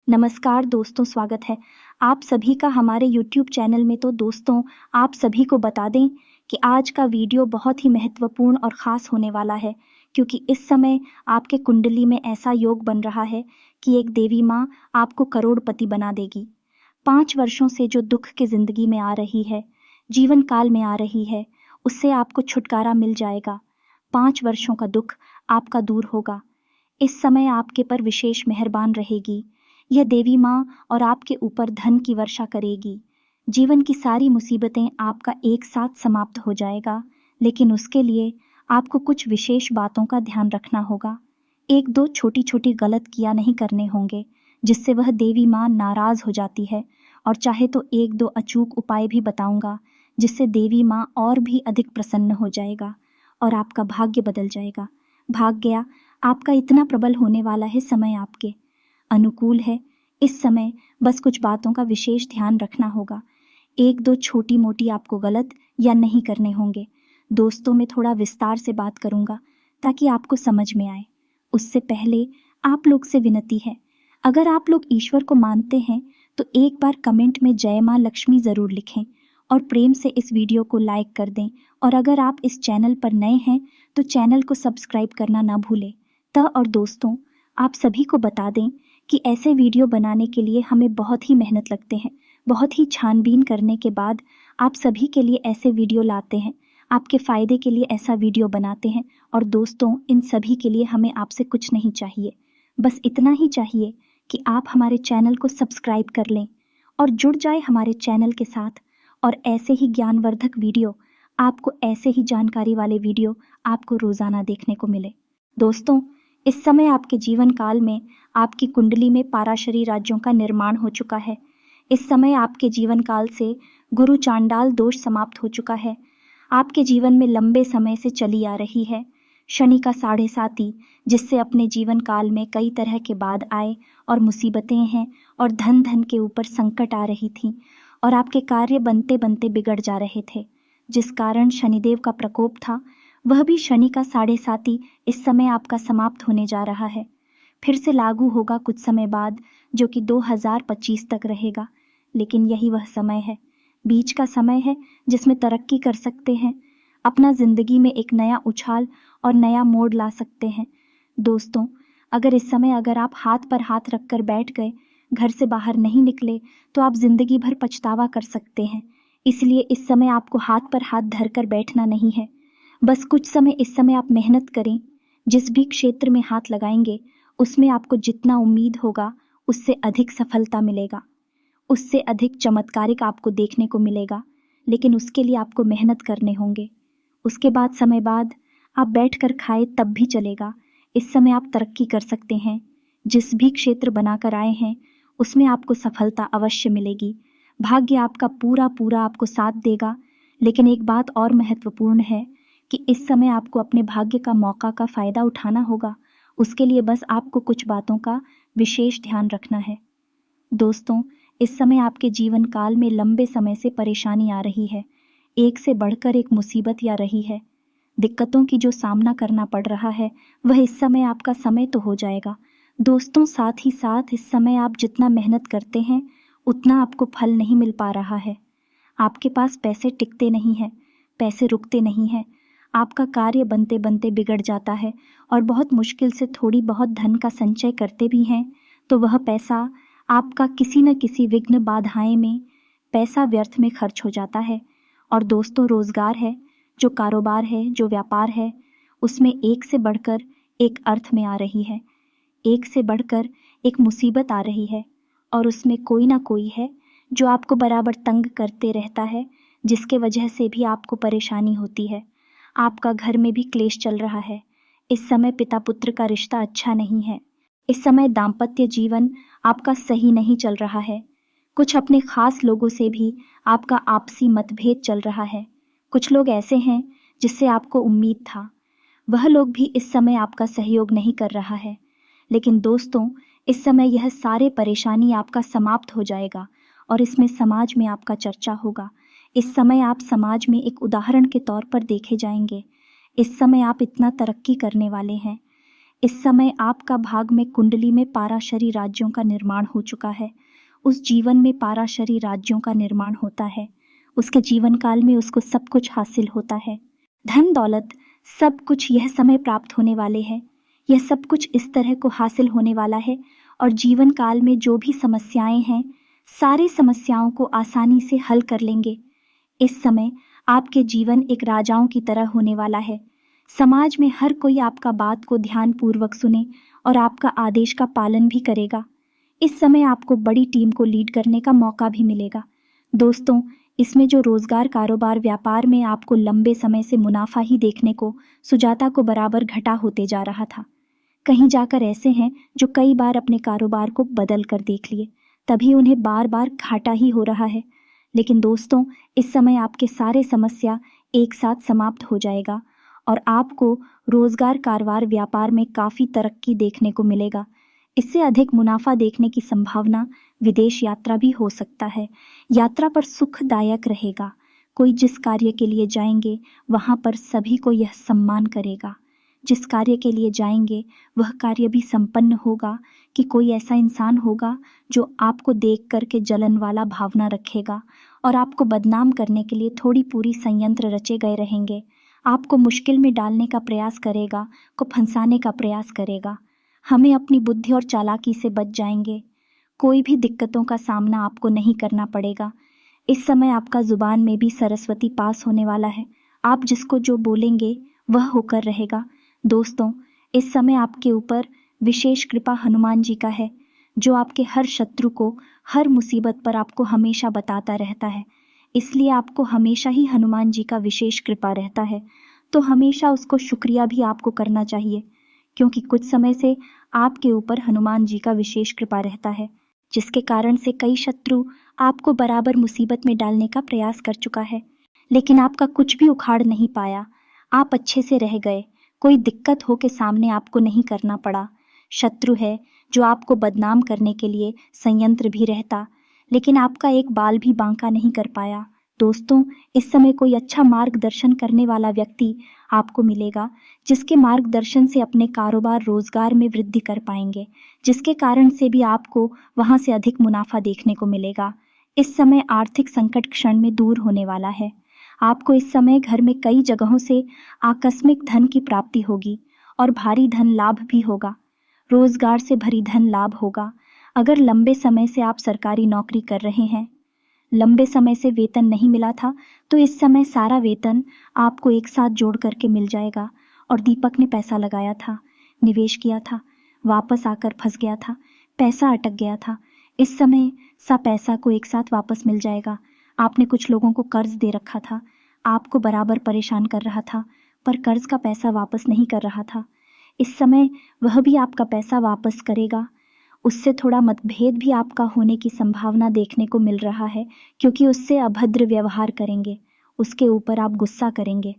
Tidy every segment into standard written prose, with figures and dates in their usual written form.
नमस्कार दोस्तों, स्वागत है आप सभी का हमारे YouTube चैनल में। तो दोस्तों, आप सभी को बता दें कि आज का वीडियो बहुत ही महत्वपूर्ण और ख़ास होने वाला है, क्योंकि इस समय आपके कुंडली में ऐसा योग बन रहा है कि एक देवी माँ आपको करोड़पति बना देगी। 5 वर्षों से जो दुख की ज़िंदगी में आ रही है, जीवन काल में आ रही है, उससे आपको छुटकारा मिल जाएगा। 5 वर्षों का दुख आपका दूर होगा। इस समय आपके पर विशेष मेहरबान रहेगी यह देवी माँ और आपके ऊपर धन की वर्षा करेगी। जीवन की सारी मुसीबतें आपका एक साथ समाप्त हो जाएगा, लेकिन उसके लिए आपको कुछ विशेष बातों का ध्यान रखना होगा। 1-2 छोटी छोटी गलत किया नहीं करने होंगे, जिससे वह देवी माँ नाराज हो जाती है। और चाहे तो 1-2 अचूक उपाय भी बताऊंगा, जिससे देवी माँ और भी अधिक प्रसन्न हो जाएगा और आपका भाग्य बदल जाएगा। भाग्य आपका इतना प्रबल होने वाला है, समय आपके अनुकूल है। इस समय बस कुछ बातों का विशेष ध्यान रखना होगा। 1-2 छोटी मोटी आपको गलत या नहीं करने होंगे। दोस्तों, मैं थोड़ा विस्तार से बात करूंगा ताकि आपको समझ में आए। उससे पहले आप लोग से विनती है, अगर आप लोग ईश्वर को मानते हैं तो एक बार कमेंट में जय माँ लक्ष्मी ज़रूर लिखें और प्रेम से इस वीडियो को लाइक कर दें। और अगर आप इस चैनल पर नए हैं तो चैनल को सब्सक्राइब करना ना भूलें। और दोस्तों, आप सभी को बता दें कि ऐसे वीडियो बनाने के लिए हमें बहुत ही मेहनत लगते हैं। बहुत ही छानबीन करने के बाद आप सभी के लिए ऐसे वीडियो लाते हैं, आपके फ़ायदे के लिए ऐसा वीडियो बनाते हैं। और दोस्तों, इन सभी के लिए हमें आपसे कुछ नहीं चाहिए, बस इतना ही चाहिए कि आप हमारे चैनल को सब्सक्राइब कर लें और जुड़ जाए हमारे चैनल के साथ। और ऐसे ही ज्ञानवर्धक वीडियो, आपको ऐसे ही जानकारी वाले वीडियो आपको रोज़ाना देखने को मिले। दोस्तों, इस समय आपके जीवन काल में आपकी कुंडली में पाराशरी राज्यों का निर्माण हो चुका है। इस समय आपके जीवन काल से गुरु चांडाल दोष समाप्त हो चुका है। आपके जीवन में लंबे समय से चली आ रही है शनि का 7.5, जिससे अपने जीवन काल में कई तरह के बाद आए और मुसीबतें हैं और धन के ऊपर संकट आ रही थी और आपके कार्य बनते बनते बिगड़ जा रहे थे, जिस कारण शनिदेव का प्रकोप था। वह भी शनि का 7.5 इस समय आपका समाप्त होने जा रहा है, फिर से लागू होगा कुछ समय बाद, जो कि 2025 तक रहेगा। लेकिन यही वह समय है, बीच का समय है, जिसमें तरक्की कर सकते हैं, अपना ज़िंदगी में एक नया उछाल और नया मोड़ ला सकते हैं। दोस्तों, अगर इस समय अगर आप हाथ पर हाथ रख कर बैठ गए, घर से बाहर नहीं निकले, तो आप ज़िंदगी भर पछतावा कर सकते हैं। इसलिए इस समय आपको हाथ पर हाथ धर कर बैठना नहीं है। बस कुछ समय इस समय आप मेहनत करें। जिस भी क्षेत्र में हाथ लगाएंगे, उसमें आपको जितना उम्मीद होगा उससे अधिक सफलता मिलेगा, उससे अधिक चमत्कारिक आपको देखने को मिलेगा। लेकिन उसके लिए आपको मेहनत करने होंगे। उसके बाद समय बाद आप बैठकर खाए तब भी चलेगा। इस समय आप तरक्की कर सकते हैं। जिस भी क्षेत्र बनाकर आए हैं, उसमें आपको सफलता अवश्य मिलेगी। भाग्य आपका पूरा पूरा आपको साथ देगा। लेकिन एक बात और महत्वपूर्ण है कि इस समय आपको अपने भाग्य का मौका का फ़ायदा उठाना होगा। उसके लिए बस आपको कुछ बातों का विशेष ध्यान रखना है। दोस्तों, इस समय आपके जीवन काल में लंबे समय से परेशानी आ रही है, एक से बढ़कर एक मुसीबत आ रही है। दिक्कतों की जो सामना करना पड़ रहा है, वह इस समय आपका समय तो हो जाएगा। दोस्तों, साथ ही साथ इस समय आप जितना मेहनत करते हैं, उतना आपको फल नहीं मिल पा रहा है। आपके पास पैसे टिकते नहीं हैं, पैसे रुकते नहीं हैं। आपका कार्य बनते बनते बिगड़ जाता है और बहुत मुश्किल से थोड़ी बहुत धन का संचय करते भी हैं, तो वह पैसा आपका किसी न किसी विघ्न बाधाएं में पैसा व्यर्थ में खर्च हो जाता है। और दोस्तों, रोजगार है, जो कारोबार है, जो व्यापार है, उसमें एक से बढ़कर एक अर्थ में आ रही है, एक से बढ़कर एक मुसीबत आ रही है। और उसमें कोई ना कोई है जो आपको बराबर तंग करते रहता है, जिसके वजह से भी आपको परेशानी होती है। आपका घर में भी क्लेश चल रहा है। इस समय पिता पुत्र का रिश्ता अच्छा नहीं है। इस समय दाम्पत्य जीवन आपका सही नहीं चल रहा है। कुछ अपने खास लोगों से भी आपका आपसी मतभेद चल रहा है। कुछ लोग ऐसे हैं जिससे आपको उम्मीद था, वह लोग भी इस समय आपका सहयोग नहीं कर रहा है। लेकिन दोस्तों, इस समय यह सारे परेशानी आपका समाप्त हो जाएगा और इसमें समाज में आपका चर्चा होगा। इस समय आप समाज में एक उदाहरण के तौर पर देखे जाएंगे। इस समय आप इतना तरक्की करने वाले हैं। इस समय आपका भाग में कुंडली में पाराशरी राज्यों का निर्माण हो चुका है। उस जीवन में पाराशरी राज्यों का निर्माण होता है। उसके जीवन काल में उसको सब कुछ हासिल होता है। धन दौलत सब कुछ यह समय प्राप्त होने वाले हैं। यह सब कुछ इस तरह को हासिल होने वाला है और जीवन काल में जो भी समस्याएं हैं, सारी समस्याओं को आसानी से हल कर लेंगे। इस समय आपके जीवन एक राजाओं की तरह होने वाला है। समाज में हर कोई आपका बात को ध्यान पूर्वक सुने और आपका आदेश का पालन भी करेगा। इस समय आपको बड़ी टीम को लीड करने का मौका भी मिलेगा। दोस्तों, इसमें जो रोजगार, कारोबार, व्यापार में आपको लंबे समय से मुनाफा ही देखने को सुजाता को बराबर घटा होते जा रहा था। कहीं जाकर ऐसे हैं जो कई बार अपने कारोबार को बदल कर देख लिए, तभी उन्हें बार बार घाटा ही हो रहा है। लेकिन दोस्तों, इस समय आपके सारे समस्या एक साथ समाप्त हो जाएगा और आपको रोजगार, कारोबार, व्यापार में काफ़ी तरक्की देखने को मिलेगा। इससे अधिक मुनाफा देखने की संभावना विदेश यात्रा भी हो सकता है। यात्रा पर सुखदायक रहेगा। कोई जिस कार्य के लिए जाएंगे वहाँ पर सभी को यह सम्मान करेगा। जिस कार्य के लिए जाएंगे वह कार्य भी संपन्न होगा कि कोई ऐसा इंसान होगा जो आपको देख करके जलन वाला भावना रखेगा और आपको बदनाम करने के लिए थोड़ी पूरी संयंत्र रचे गए रहेंगे। आपको मुश्किल में डालने का प्रयास करेगा, को फंसाने का प्रयास करेगा। हमें अपनी बुद्धि और चालाकी से बच जाएंगे। कोई भी दिक्कतों का सामना आपको नहीं करना पड़ेगा। इस समय आपका जुबान में भी सरस्वती पास होने वाला है। आप जिसको जो बोलेंगे वह होकर रहेगा। दोस्तों, इस समय आपके ऊपर विशेष कृपा हनुमान जी का है, जो आपके हर शत्रु को, हर मुसीबत पर आपको हमेशा बताता रहता है। इसलिए आपको हमेशा ही हनुमान जी का विशेष कृपा रहता है। तो हमेशा उसको शुक्रिया भी आपको करना चाहिए, क्योंकि कुछ समय से आपके ऊपर हनुमान जी का विशेष कृपा रहता है, जिसके कारण से कई शत्रु आपको बराबर मुसीबत में डालने का प्रयास कर चुका है, लेकिन आपका कुछ भी उखाड़ नहीं पाया। आप अच्छे से रह गए। कोई दिक्कत हो के सामने आपको नहीं करना पड़ा। शत्रु है जो आपको बदनाम करने के लिए संयंत्र भी रहता, लेकिन आपका एक बाल भी बांका नहीं कर पाया। दोस्तों, इस समय कोई अच्छा मार्गदर्शन करने वाला व्यक्ति आपको मिलेगा, जिसके मार्गदर्शन से अपने कारोबार, रोजगार में वृद्धि कर पाएंगे, जिसके कारण से भी आपको वहां से अधिक मुनाफा देखने को मिलेगा। इस समय आर्थिक संकट क्षण में दूर होने वाला है। आपको इस समय घर में कई जगहों से आकस्मिक धन की प्राप्ति होगी और भारी धन लाभ भी होगा। रोजगार से भरी धन लाभ होगा। अगर लंबे समय से आप सरकारी नौकरी कर रहे हैं, लंबे समय से वेतन नहीं मिला था, तो इस समय सारा वेतन आपको एक साथ जोड़ करके मिल जाएगा। और दीपक ने पैसा लगाया था, निवेश किया था, वापस आकर फंस गया था, पैसा अटक गया था। इस समय सब पैसा को एक साथ वापस मिल जाएगा। आपने कुछ लोगों को कर्ज दे रखा था, आपको बराबर परेशान कर रहा था, पर कर्ज का पैसा वापस नहीं कर रहा था। इस समय वह भी आपका पैसा वापस करेगा। उससे थोड़ा मतभेद भी आपका होने की संभावना देखने को मिल रहा है, क्योंकि उससे अभद्र व्यवहार करेंगे, उसके ऊपर आप गुस्सा करेंगे।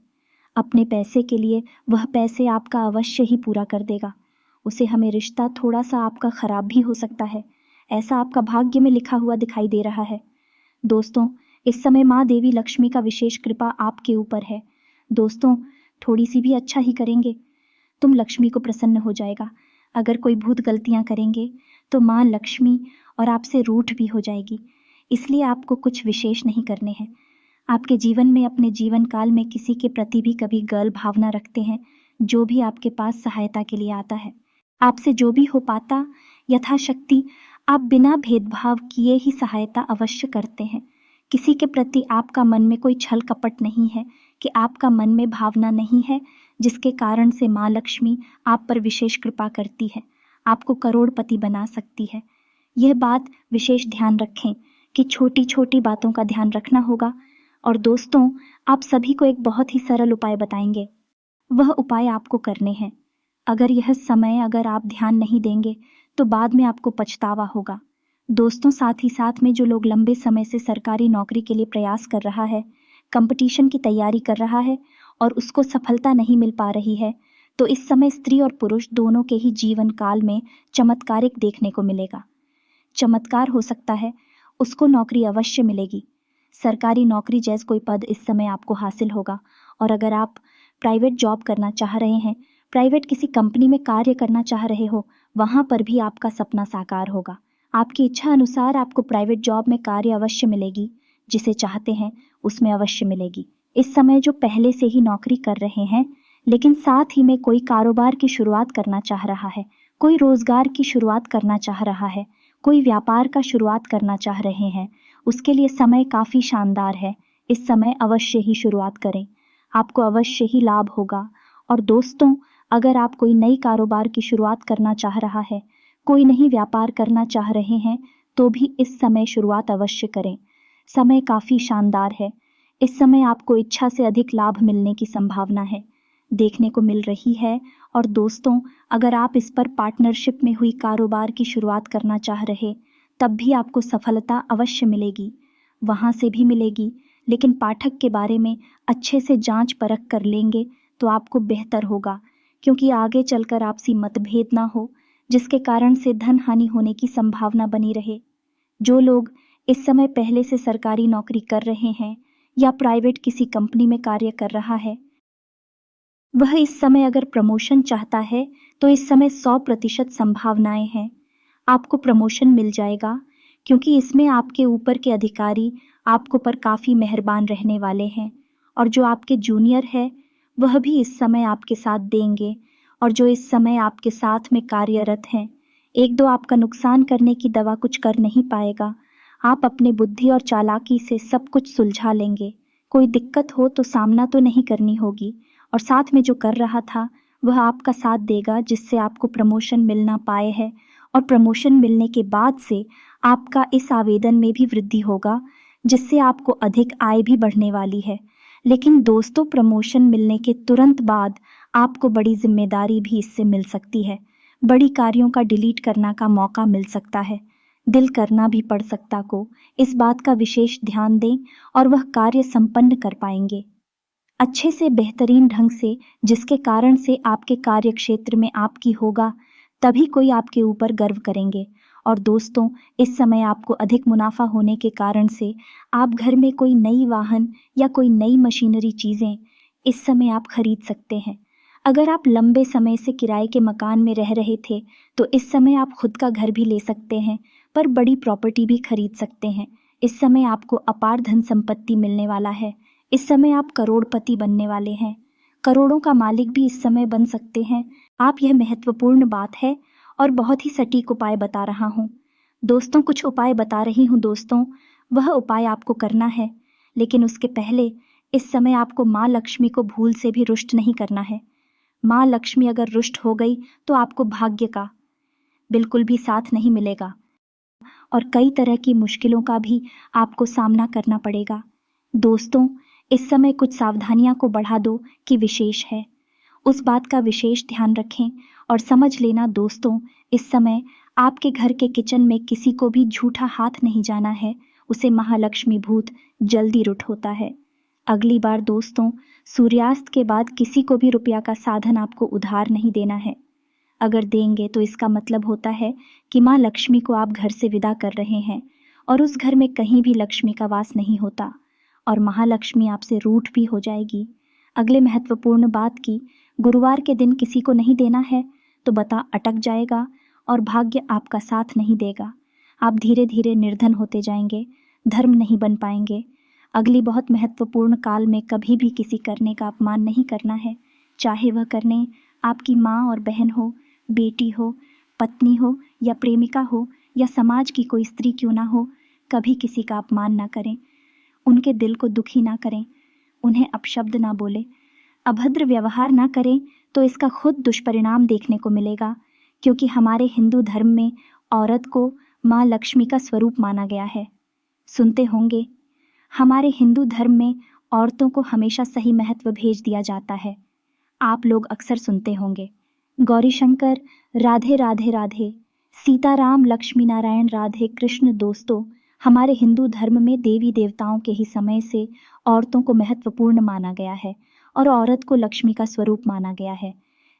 अपने पैसे के लिए वह पैसे आपका अवश्य ही पूरा कर देगा। उसे हमें रिश्ता थोड़ा सा आपका खराब भी हो सकता है, ऐसा आपका भाग्य में लिखा हुआ दिखाई दे रहा है। दोस्तों, इस समय माँ देवी लक्ष्मी का विशेष कृपा आपके ऊपर है। दोस्तों, थोड़ी सी भी अच्छा ही करेंगे तुम लक्ष्मी को प्रसन्न हो जाएगा। अगर कोई भूत गलतियां करेंगे तो माँ लक्ष्मी और आपसे रूठ भी हो जाएगी। इसलिए आपको कुछ विशेष नहीं करने हैं। आपके जीवन में, अपने जीवन काल में किसी के प्रति भी कभी गर्व भावना रखते हैं, जो भी आपके पास सहायता के लिए आता है, आपसे जो भी हो पाता, यथाशक्ति आप बिना भेदभाव किए ही सहायता अवश्य करते हैं। किसी के प्रति आपका मन में कोई छल कपट नहीं है, कि आपका मन में भावना नहीं है, जिसके कारण से माँ लक्ष्मी आप पर विशेष कृपा करती है, आपको करोड़पति बना सकती है। यह बात विशेष ध्यान रखें कि छोटी छोटी बातों का ध्यान रखना होगा। और दोस्तों, आप सभी को एक बहुत ही सरल उपाय बताएंगे। वह उपाय आपको करने हैं। अगर आप ध्यान नहीं देंगे तो बाद में आपको पछतावा होगा। दोस्तों, साथ ही साथ में जो लोग लंबे समय से सरकारी नौकरी के लिए प्रयास कर रहा है, कंपटीशन की तैयारी कर रहा है और उसको सफलता नहीं मिल पा रही है, तो इस समय स्त्री और पुरुष दोनों के ही जीवन काल में चमत्कारिक देखने को मिलेगा। चमत्कार हो सकता है, उसको नौकरी अवश्य मिलेगी। सरकारी नौकरी जैसा कोई पद इस समय आपको हासिल होगा। और अगर आप प्राइवेट जॉब करना चाह रहे हैं, प्राइवेट किसी कंपनी में कार्य करना चाह रहे हो, वहाँ पर भी आपका सपना साकार होगा। आपकी इच्छा अनुसार आपको प्राइवेट जॉब में कार्य अवश्य मिलेगी, जिसे चाहते हैं उसमें अवश्य मिलेगी। इस समय जो पहले से ही नौकरी कर रहे हैं लेकिन साथ ही में कोई कारोबार की शुरुआत करना चाह रहा है, कोई रोजगार की शुरुआत करना चाह रहा है, कोई व्यापार का शुरुआत करना चाह रहे हैं, उसके लिए समय काफ़ी शानदार है। इस समय अवश्य ही शुरुआत करें, आपको अवश्य ही लाभ होगा। और दोस्तों, अगर आप कोई नई कारोबार की शुरुआत करना चाह रहा है, कोई नई व्यापार करना चाह रहे हैं, तो भी इस समय शुरुआत अवश्य करें। समय काफ़ी शानदार है। इस समय आपको इच्छा से अधिक लाभ मिलने की संभावना है, देखने को मिल रही है। और दोस्तों, अगर आप इस पर पार्टनरशिप में हुई कारोबार की शुरुआत करना चाह रहे, तब भी आपको सफलता अवश्य मिलेगी, वहाँ से भी मिलेगी। लेकिन पाठक के बारे में अच्छे से जांच परख कर लेंगे तो आपको बेहतर होगा, क्योंकि आगे चलकर आपसी मतभेद ना हो, जिसके कारण से धन हानि होने की संभावना बनी रहे। जो लोग इस समय पहले से सरकारी नौकरी कर रहे हैं या प्राइवेट किसी कंपनी में कार्य कर रहा है, वह इस समय अगर प्रमोशन चाहता है तो इस समय 100% संभावनाएं हैं, आपको प्रमोशन मिल जाएगा, क्योंकि इसमें आपके ऊपर के अधिकारी आपको पर काफ़ी मेहरबान रहने वाले हैं। और जो आपके जूनियर है वह भी इस समय आपके साथ देंगे। और जो इस समय आपके साथ में कार्यरत हैं, एक दो आपका नुकसान करने की दवा कुछ कर नहीं पाएगा। आप अपने बुद्धि और चालाकी से सब कुछ सुलझा लेंगे। कोई दिक्कत हो तो सामना तो नहीं करनी होगी। और साथ में जो कर रहा था वह आपका साथ देगा, जिससे आपको प्रमोशन मिल ना पाए है। और प्रमोशन मिलने के बाद से आपका इस आवेदन में भी वृद्धि होगा, जिससे आपको अधिक आय भी बढ़ने वाली है। लेकिन दोस्तों, प्रमोशन मिलने के तुरंत बाद आपको बड़ी जिम्मेदारी भी इससे मिल सकती है। बड़ी कार्यों का डिलीट करना का मौका मिल सकता है, दिल करना भी पड़ सकता को। इस बात का विशेष ध्यान दें और वह कार्य संपन्न कर पाएंगे अच्छे से, बेहतरीन ढंग से, जिसके कारण से आपके कार्य क्षेत्र में आपकी होगा, तभी कोई आपके ऊपर गर्व करेंगे। और दोस्तों, इस समय आपको अधिक मुनाफा होने के कारण से आप घर में कोई नई वाहन या कोई नई मशीनरी चीज़ें इस समय आप खरीद सकते हैं। अगर आप लंबे समय से किराए के मकान में रह रहे थे तो इस समय आप खुद का घर भी ले सकते हैं, पर बड़ी प्रॉपर्टी भी खरीद सकते हैं। इस समय आपको अपार धन संपत्ति मिलने वाला है। इस समय आप करोड़पति बनने वाले हैं, करोड़ों का मालिक भी इस समय बन सकते हैं आप। यह महत्वपूर्ण बात है और बहुत ही सटीक उपाय बता रहा हूँ दोस्तों। कुछ उपाय बता रही हूँ दोस्तों, वह उपाय आपको करना है। लेकिन उसके पहले इस समय आपको माँ लक्ष्मी को भूल से भी रुष्ट नहीं करना है। माँ लक्ष्मी अगर रुष्ट हो गई तो आपको भाग्य का बिल्कुल भी साथ नहीं मिलेगा और कई तरह की मुश्किलों का भी आपको सामना करना पड़ेगा। दोस्तों, इस समय कुछ सावधानियां को बढ़ा दो कि विशेष है, उस बात का विशेष ध्यान रखें। और समझ लेना दोस्तों, इस समय आपके घर के किचन में किसी को भी झूठा हाथ नहीं जाना है, उसे महालक्ष्मी भूत जल्दी रुठ होता है। अगली बार दोस्तों, सूर्यास्त के बाद किसी को भी रुपया का साधन आपको उधार नहीं देना है। अगर देंगे तो इसका मतलब होता है कि माँ लक्ष्मी को आप घर से विदा कर रहे हैं और उस घर में कहीं भी लक्ष्मी का वास नहीं होता और महालक्ष्मी आपसे रूठ भी हो जाएगी। अगले महत्वपूर्ण बात की, गुरुवार के दिन किसी को नहीं देना है तो बता अटक जाएगा और भाग्य आपका साथ नहीं देगा। आप धीरे धीरे निर्धन होते जाएंगे, धर्म नहीं बन पाएंगे। अगली बहुत महत्वपूर्ण काल में कभी भी किसी करने का अपमान नहीं करना है, चाहे वह करने आपकी माँ और बहन हो, बेटी हो, पत्नी हो या प्रेमिका हो या समाज की कोई स्त्री क्यों ना हो। कभी किसी का अपमान ना करें, उनके दिल को दुखी ना करें, उन्हें अपशब्द ना बोले, अभद्र व्यवहार ना करें, तो इसका खुद दुष्परिणाम देखने को मिलेगा। क्योंकि हमारे हिंदू धर्म में औरत को माँ लक्ष्मी का स्वरूप माना गया है। सुनते होंगे, हमारे हिंदू धर्म में औरतों को हमेशा सही महत्व भेज दिया जाता है। आप लोग अक्सर सुनते होंगे, गौरी शंकर, राधे राधे राधे, सीताराम, लक्ष्मी नारायण, राधे कृष्ण। दोस्तों, हमारे हिंदू धर्म में देवी देवताओं के ही समय से औरतों को महत्वपूर्ण माना गया है और औरत को लक्ष्मी का स्वरूप माना गया है।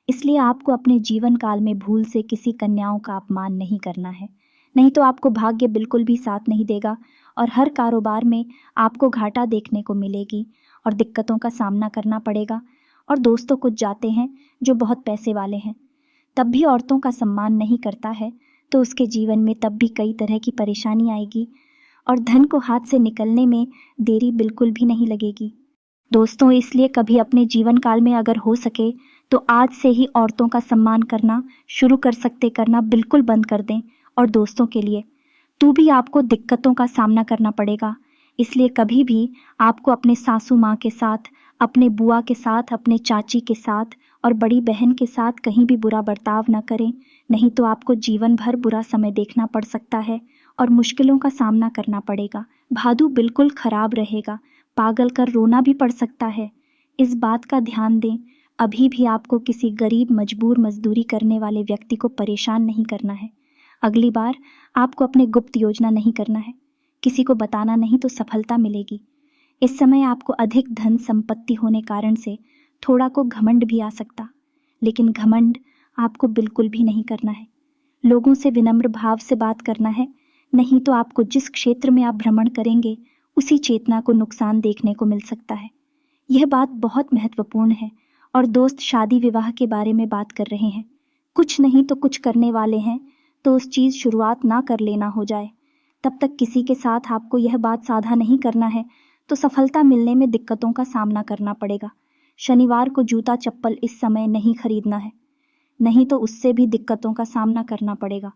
इसलिए आपको अपने जीवन काल में भूल से किसी कन्याओं का अपमान नहीं करना है, नहीं तो आपको भाग्य बिल्कुल भी साथ नहीं देगा और हर कारोबार में आपको घाटा देखने को मिलेगी और दिक्कतों का सामना करना पड़ेगा। और दोस्तों कुछ जाते हैं जो बहुत पैसे वाले हैं। तब भी औरतों का सम्मान नहीं करता है तो उसके जीवन में तब भी कई तरह की परेशानी आएगी और धन को हाथ से निकलने में देरी बिल्कुल भी नहीं लगेगी। दोस्तों, इसलिए कभी अपने जीवन काल में अगर हो सके तो आज से ही औरतों का सम्मान करना शुरू कर सकते करना बिल्कुल बंद कर दें। और दोस्तों के लिए तो भी आपको दिक्कतों का सामना करना पड़ेगा, इसलिए कभी भी आपको अपने सासू माँ के साथ, अपने बुआ के साथ, अपने चाची के साथ और बड़ी बहन के साथ कहीं भी बुरा बर्ताव न करें, नहीं तो आपको जीवन भर बुरा समय देखना पड़ सकता है और मुश्किलों का सामना करना पड़ेगा। भादु बिल्कुल खराब रहेगा, पागल कर रोना भी पड़ सकता है। इस बात का ध्यान दें, अभी भी आपको किसी गरीब मजबूर मजदूरी करने वाले व्यक्ति को परेशान नहीं करना है। अगली बार आपको अपने गुप्त योजना नहीं करना है, किसी को बताना नहीं तो सफलता मिलेगी। इस समय आपको अधिक धन संपत्ति होने कारण से थोड़ा को घमंड भी आ सकता, लेकिन घमंड आपको बिल्कुल भी नहीं करना है। लोगों से विनम्र भाव से बात करना है, नहीं तो आपको जिस क्षेत्र में आप भ्रमण करेंगे उसी चेतना को नुकसान देखने को मिल सकता है। यह बात बहुत महत्वपूर्ण है। और दोस्त, शादी विवाह के बारे में बात कर रहे हैं, कुछ नहीं तो कुछ करने वाले हैं, तो उस चीज़ शुरुआत ना कर लेना हो जाए। तब तक किसी के साथ आपको यह बात साझा नहीं करना है तो सफलता मिलने में दिक्कतों का सामना करना पड़ेगा। शनिवार को जूता चप्पल इस समय नहीं खरीदना है, नहीं तो उससे भी दिक्कतों का सामना करना पड़ेगा।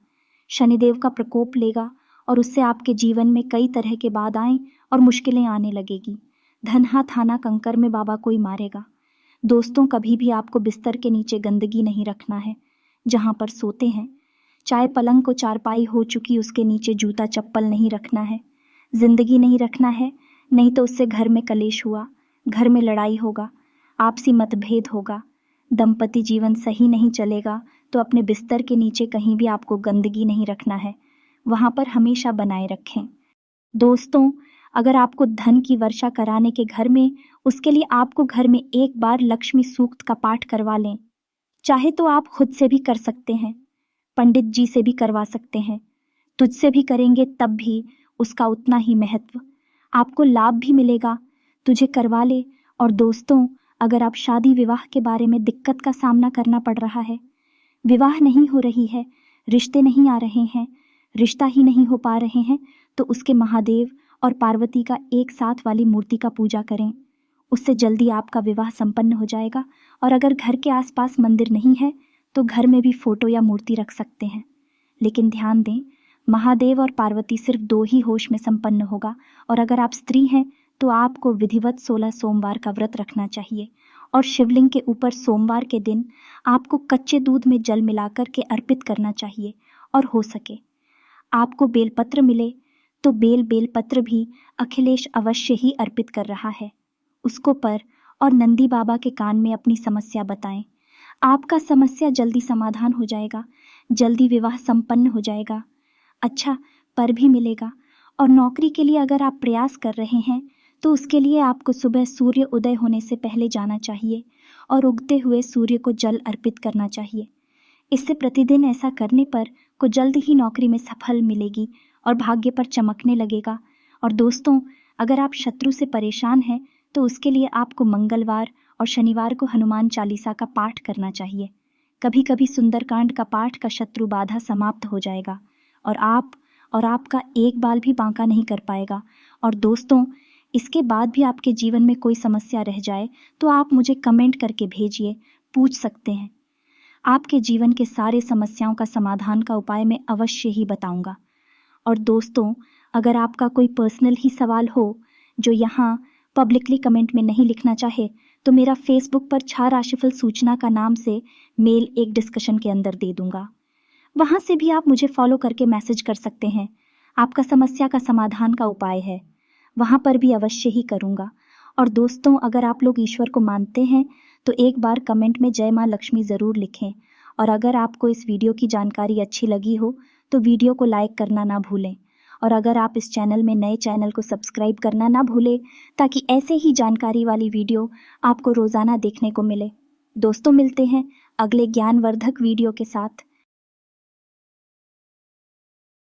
शनिदेव का प्रकोप लेगा और उससे आपके जीवन में कई तरह के बाधाएं और मुश्किलें आने लगेगी। धनहा थाना कंकर में बाबा कोई मारेगा। दोस्तों, कभी भी आपको बिस्तर के नीचे गंदगी नहीं रखना है। जहाँ पर सोते हैं, चाहे पलंग को चारपाई हो चुकी उसके नीचे जूता चप्पल नहीं रखना है। जिंदगी नहीं रखना है, नहीं तो उससे घर में कलेश हुआ, घर में लड़ाई होगा, आपसी मतभेद होगा, दंपति जीवन सही नहीं चलेगा। तो अपने बिस्तर के नीचे कहीं भी आपको गंदगी नहीं रखना है, वहाँ पर हमेशा बनाए रखें। दोस्तों, अगर आपको धन की वर्षा कराने के घर में, उसके लिए आपको घर में एक बार लक्ष्मी सूक्त का पाठ करवा लें। चाहे तो आप खुद से भी कर सकते हैं, पंडित जी से भी करवा सकते हैं, तुझसे भी करेंगे तब भी उसका उतना ही महत्व, आपको लाभ भी मिलेगा। तुझे करवा ले। और दोस्तों, अगर आप शादी विवाह के बारे में दिक्कत का सामना करना पड़ रहा है, विवाह नहीं हो रही है, रिश्ते नहीं आ रहे हैं, रिश्ता ही नहीं हो पा रहे हैं, तो उसके महादेव और पार्वती का एक साथ वाली मूर्ति का पूजा करें, उससे जल्दी आपका विवाह संपन्न हो जाएगा। और अगर घर के आसपास मंदिर नहीं है तो घर में भी फोटो या मूर्ति रख सकते हैं। लेकिन ध्यान दें, महादेव और पार्वती सिर्फ 2 ही होश में संपन्न होगा। और अगर आप स्त्री हैं तो आपको विधिवत 16 सोमवार का व्रत रखना चाहिए और शिवलिंग के ऊपर सोमवार के दिन आपको कच्चे दूध में जल मिलाकर के अर्पित करना चाहिए। और हो सके आपको बेलपत्र मिले तो बेलपत्र भी अखिलेश अवश्य ही अर्पित कर रहा है, उसको पर और नंदी बाबा के कान में अपनी समस्या बताएं। आपका समस्या जल्दी समाधान हो जाएगा, जल्दी विवाह संपन्न हो जाएगा, अच्छा पर भी मिलेगा। और नौकरी के लिए अगर आप प्रयास कर रहे हैं तो उसके लिए आपको सुबह सूर्य उदय होने से पहले जाना चाहिए और उगते हुए सूर्य को जल अर्पित करना चाहिए। इससे प्रतिदिन ऐसा करने पर को जल्द ही नौकरी में सफल मिलेगी और भाग्य पर चमकने लगेगा। और दोस्तों, अगर आप शत्रु से परेशान हैं तो उसके लिए आपको मंगलवार और शनिवार को हनुमान चालीसा का पाठ करना चाहिए। कभी कभी सुंदरकांड का पाठ का शत्रु बाधा समाप्त हो जाएगा और आपका एक बाल भी बांका नहीं कर पाएगा। और दोस्तों, इसके बाद भी आपके जीवन में कोई समस्या रह जाए तो आप मुझे कमेंट करके भेजिए, पूछ सकते हैं। आपके जीवन के सारे समस्याओं का समाधान का उपाय मैं अवश्य ही बताऊंगा। और दोस्तों, अगर आपका कोई पर्सनल ही सवाल हो जो यहाँ पब्लिकली कमेंट में नहीं लिखना चाहे तो मेरा फेसबुक पर छा राशिफल सूचना का नाम से मेल एक डिस्कशन के अंदर दे दूंगा, वहाँ से भी आप मुझे फॉलो करके मैसेज कर सकते हैं। आपका समस्या का समाधान का उपाय है, वहाँ पर भी अवश्य ही करूँगा। और दोस्तों, अगर आप लोग ईश्वर को मानते हैं तो एक बार कमेंट में जय माँ लक्ष्मी ज़रूर लिखें। और अगर आपको इस वीडियो की जानकारी अच्छी लगी हो तो वीडियो को लाइक करना ना भूलें। और अगर आप इस चैनल में नए, चैनल को सब्सक्राइब करना ना भूलें ताकि ऐसे ही जानकारी वाली वीडियो आपको रोज़ाना देखने को मिले। दोस्तों, मिलते हैं अगले ज्ञानवर्धक वीडियो के साथ।